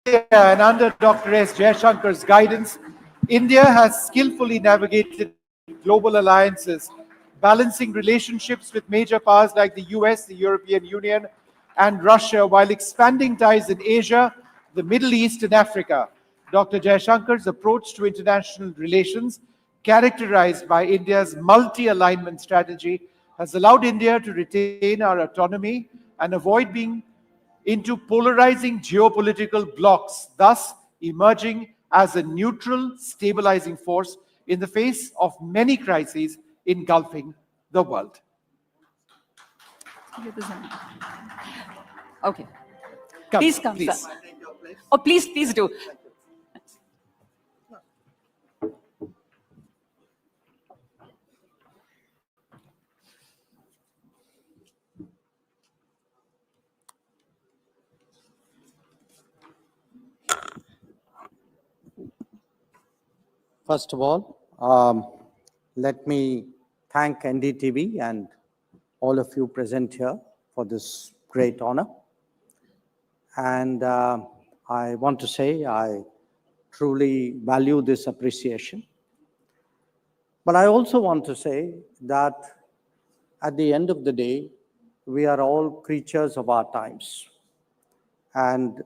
and under Dr. S. Jaishankar's guidance, India has skillfully navigated global alliances, balancing relationships with major powers like the US, the European Union, and Russia, while expanding ties in Asia, the Middle East, and Africa. Dr. Jaishankar's approach to international relations, characterized by India's multi-alignment strategy, has allowed India to retain our autonomy and avoid being into polarizing geopolitical blocs, thus emerging as a neutral, stabilizing force in the face of many crises engulfing the world. Okay. Come, Please come, please. sir. Oh, please do. First of all, let me thank Ndtv and all of you present here for this great honor. And I want to say I truly value this appreciation. But I also want to say that at the end of the day, we are all creatures of our times. And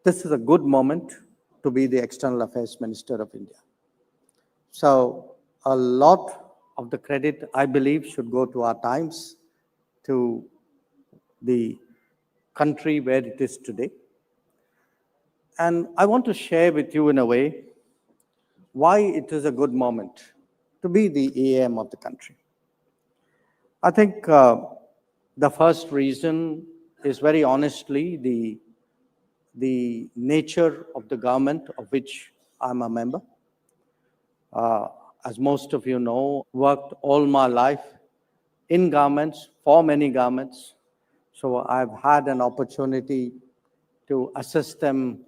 this is a good moment to be the External Affairs Minister of India. So a lot of the credit, I believe, should go to our times, to the country where it is today. And I want to share with you in a way why it is a good moment to be the EAM of the country. I think the first reason is very honestly the nature of the government of which I'm a member. As most of you know, worked all my life in governments, for many governments. So I've had an opportunity to assess them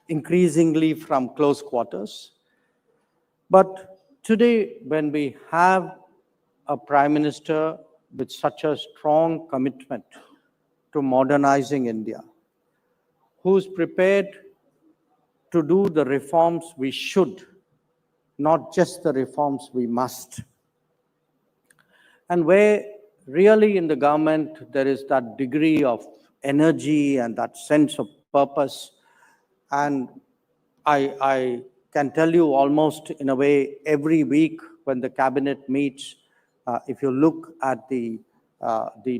increasingly from close quarters. But today, when we have a Prime Minister with such a strong commitment to modernizing India, who's prepared to do the reforms we should, not just the reforms we must. And where really in the government there is that degree of energy and that sense of purpose. And I can tell you almost in a way every week when the cabinet meets, if you look at the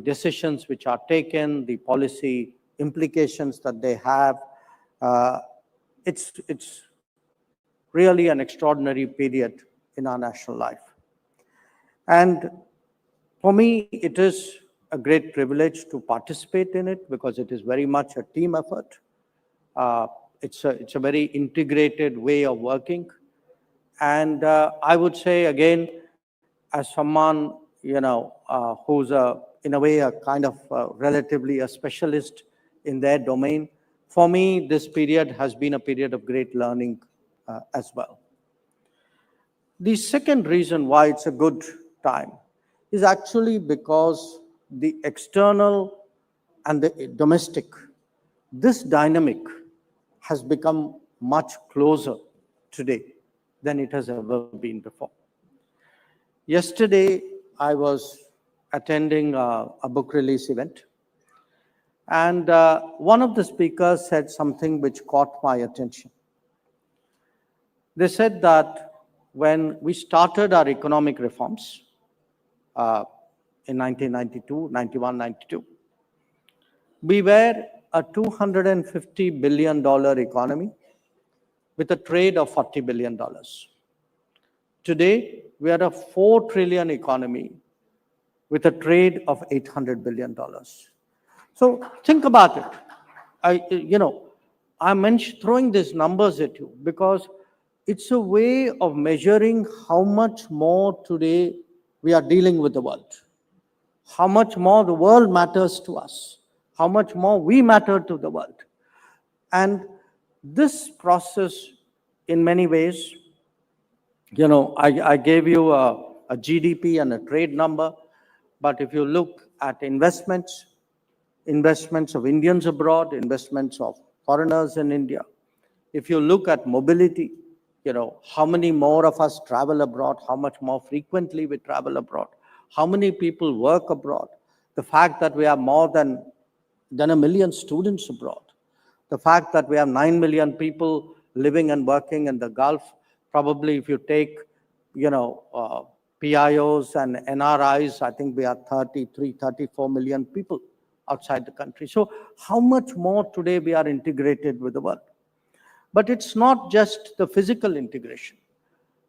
decisions which are taken, the policy implications that they have, it's really an extraordinary period in our national life. And for me, it is a great privilege to participate in it because it is very much a team effort. It's a very integrated way of working. And I would say again, as someone, who's in a way a kind of relatively a specialist in their domain, for me, this period has been a period of great learning as well. The second reason why it's a good time is actually because the external and the domestic, this dynamic has become much closer today than it has ever been before. Yesterday, I was attending a book release event, and one of the speakers said something which caught my attention. They said that when we started our economic reforms in 1992, 91, 92, we were a $250 billion economy with a trade of $40 billion. Today, we are a $4 trillion economy with a trade of $800 billion. So think about it. I'm throwing these numbers at you because it's a way of measuring how much more today we are dealing with the world, how much more the world matters to us, how much more we matter to the world. And this process, in many ways, I gave you a GDP and a trade number, but if you look at investments of Indians abroad, investments of foreigners in India, If you look at mobility, how many more of us travel abroad, how much more frequently we travel abroad, how many people work abroad, the fact that we have more than 1 million students abroad, the fact that we have 9 million people living and working in the Gulf. Probably if you take, PIOs and NRIs, I think we are 33, 34 million people outside the country. So how much more today we are integrated with the world? But it's not just the physical integration.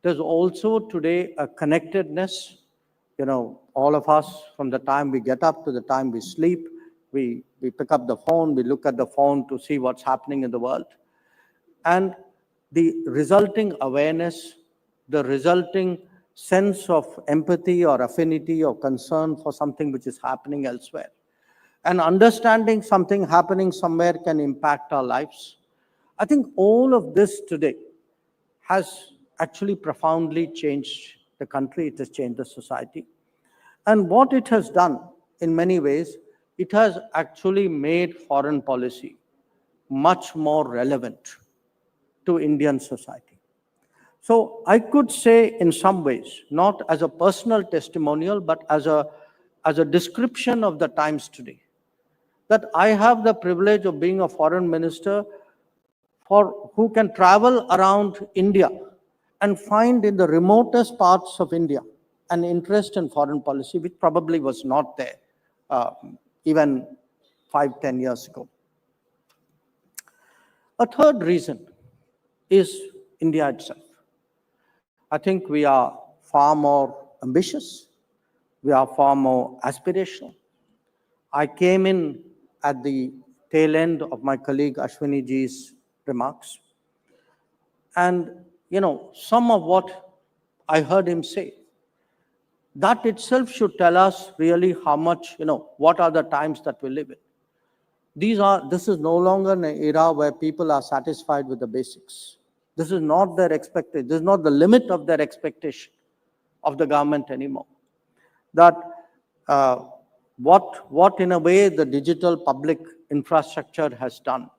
There's also today a connectedness. All of us, from the time we get up to the time we sleep, we pick up the phone, we look at the phone to see what's happening in the world. And the resulting awareness, the resulting sense of empathy or affinity or concern for something which is happening elsewhere, and understanding something happening somewhere can impact our lives. I think all of this today has actually profoundly changed the country. It has changed the society. And what it has done, in many ways, it has actually made foreign policy much more relevant to Indian society. So I could say in some ways, not as a personal testimonial, but as a description of the times today, that I have the privilege of being a foreign minister who can travel around India and find in the remotest parts of India an interest in foreign policy, which probably was not there even 5-10 years ago. A third reason is India itself. I think we are far more ambitious. We are far more aspirational. I came in at the tail end of my colleague Ashwini ji's remarks. And, some of what I heard him say, that itself should tell us really how much, what are the times that we live in. This is no longer an era where people are satisfied with the basics. This is not their expectation. This is not the limit of their expectation of the government anymore. That what in a way the digital public infrastructure has done,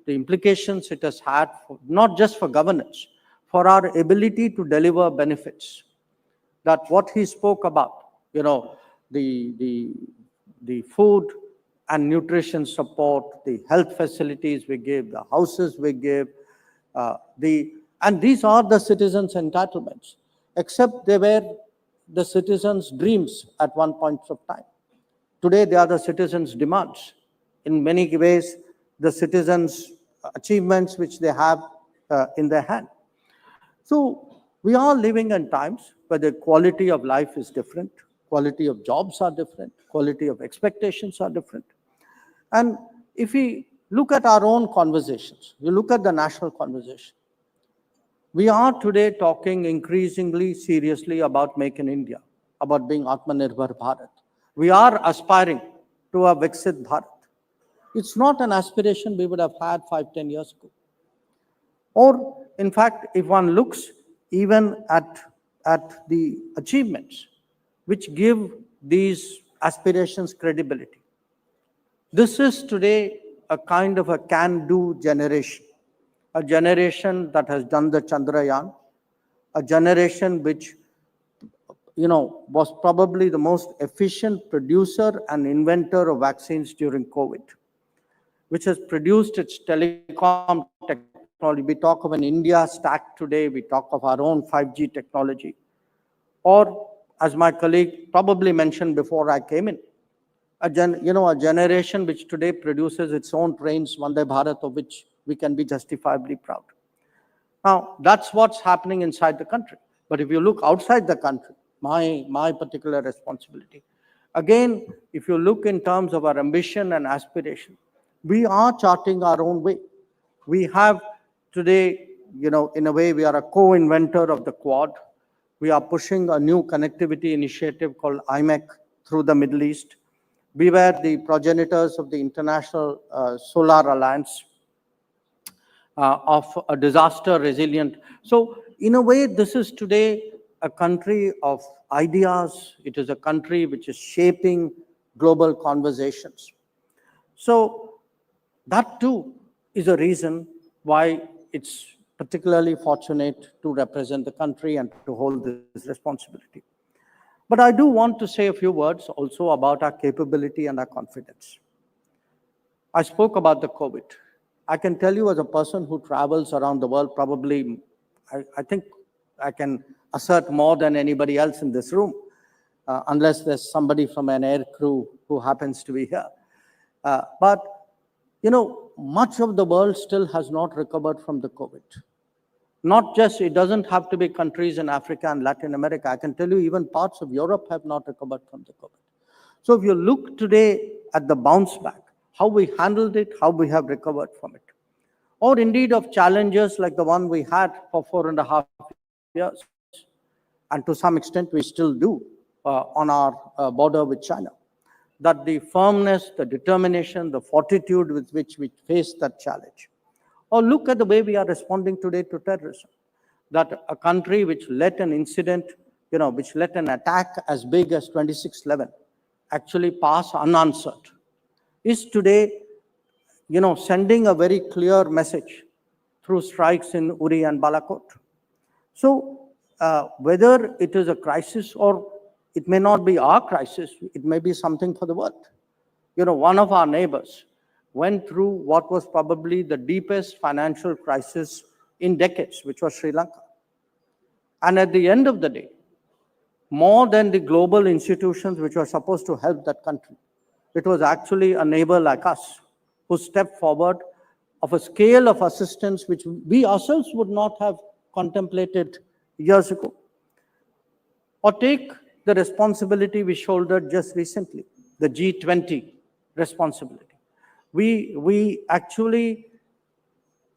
the implications it has had, not just for governance, for our ability to deliver benefits. That what he spoke about, the food and nutrition support, the health facilities we give, the houses we give, and these are the citizens' entitlements, except they were the citizens' dreams at one point of time. Today, they are the citizens' demands. In many ways, the citizens' achievements which they have in their hand. So we are living in times where the quality of life is different, quality of jobs are different, quality of expectations are different. And if we look at our own conversations, you look at the national conversation, we are today talking increasingly seriously about Make in India, about being Atmanirbhar Bharat. We are aspiring to a Viksit Bharat. It's not an aspiration we would have had 5-10 years ago. Or, in fact, if one looks even at the achievements which give these aspirations credibility, this is today a kind of a can-do generation, a generation that has done the Chandrayaan, a generation which, was probably the most efficient producer and inventor of vaccines during COVID, which has produced its telecom technology. We talk of an India stack today, we talk of our own 5G technology. Or, as my colleague probably mentioned before I came in, a generation which today produces its own trains, Vande Bharat, of which we can be justifiably proud. Now, that's what's happening inside the country. But if you look outside the country, my particular responsibility, again, if you look in terms of our ambition and aspiration, we are charting our own way. We have today, in a way, we are a co-inventor of the Quad. We are pushing a new connectivity initiative called IMEC through the Middle East. We were the progenitors of the International Solar Alliance, of a disaster resilient. So in a way, this is today a country of ideas. It is a country which is shaping global conversations. So that too is a reason why it's particularly fortunate to represent the country and to hold this responsibility. But I do want to say a few words also about our capability and our confidence. I spoke about the COVID. I can tell you, as a person who travels around the world, probably, I think I can assert more than anybody else in this room, unless there's somebody from an air crew who happens to be here. But, you know, much of the world still has not recovered from the COVID. Not just, it doesn't have to be countries in Africa and Latin America. I can tell you even parts of Europe have not recovered from the COVID. So if you look today at the bounce back, how we handled it, how we have recovered from it, or indeed of challenges like the one we had for 4.5 years, and to some extent we still do on our border with China, that the firmness, the determination, the fortitude with which we face that challenge. Or look at the way we are responding today to terrorism, that a country which let an incident, which let an attack as big as 26/11 actually pass unanswered, is today, sending a very clear message through strikes in Uri and Balakot. So whether it is a crisis or it may not be our crisis, it may be something for the world. One of our neighbors went through what was probably the deepest financial crisis in decades, which was Sri Lanka. And at the end of the day, more than the global institutions which were supposed to help that country, it was actually a neighbor like us who stepped forward of a scale of assistance which we ourselves would not have contemplated years ago. Or take the responsibility we shouldered just recently, the G20 responsibility. We actually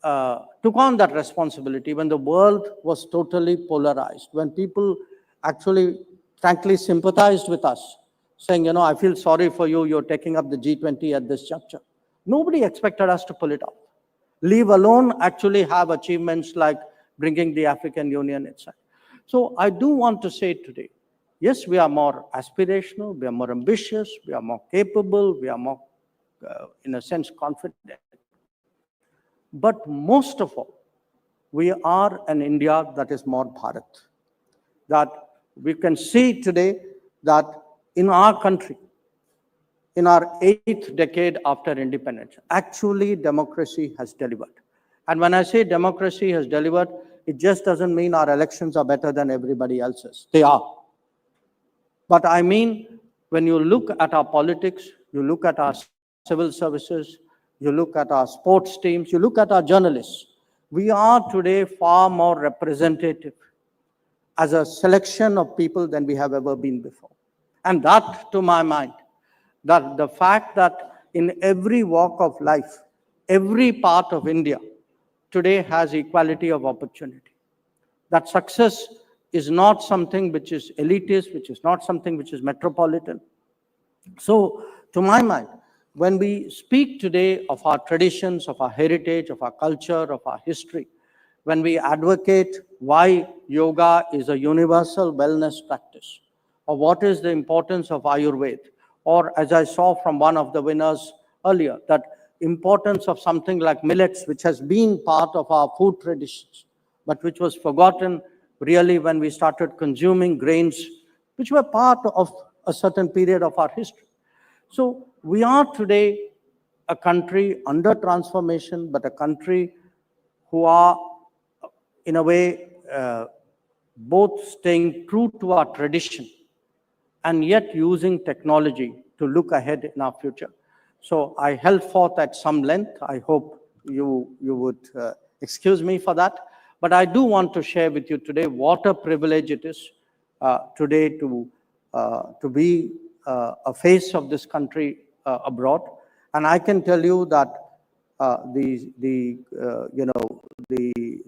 took on that responsibility when the world was totally polarized, when people actually, frankly, sympathized with us, saying, I feel sorry for you, you're taking up the G20 at this juncture. Nobody expected us to pull it off, leave alone actually have achievements like bringing the African Union inside. So I do want to say today, yes, we are more aspirational, we are more ambitious, we are more capable, we are more, in a sense, confident. But most of all, we are an India that is more Bharat. That we can see today that in our country, in our 8th decade after independence, actually democracy has delivered. And when I say democracy has delivered, it just doesn't mean our elections are better than everybody else's. They are. But I mean, when you look at our politics, you look at our civil services, you look at our sports teams, you look at our journalists, we are today far more representative as a selection of people than we have ever been before. And that, to my mind, that the fact that in every walk of life, every part of India today has equality of opportunity. That success is not something which is elitist, which is not something which is metropolitan. So, to my mind, when we speak today of our traditions, of our heritage, of our culture, of our history, when we advocate why yoga is a universal wellness practice, or what is the importance of Ayurveda, or as I saw from one of the winners earlier, that importance of something like millets, which has been part of our food traditions, but which was forgotten really when we started consuming grains, which were part of a certain period of our history. So we are today a country under transformation, but a country who are, in a way, both staying true to our tradition and yet using technology to look ahead in our future. So I held forth at some length. I hope you would excuse me for that. But I do want to share with you today what a privilege it is today to be a face of this country abroad. And I can tell you that the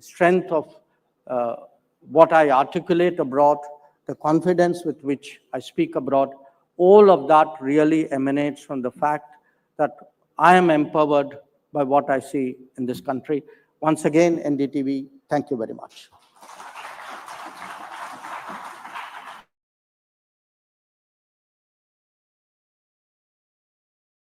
strength of what I articulate abroad, the confidence with which I speak abroad, all of that really emanates from the fact that I am empowered by what I see in this country. Once again, NDTV, thank you very much.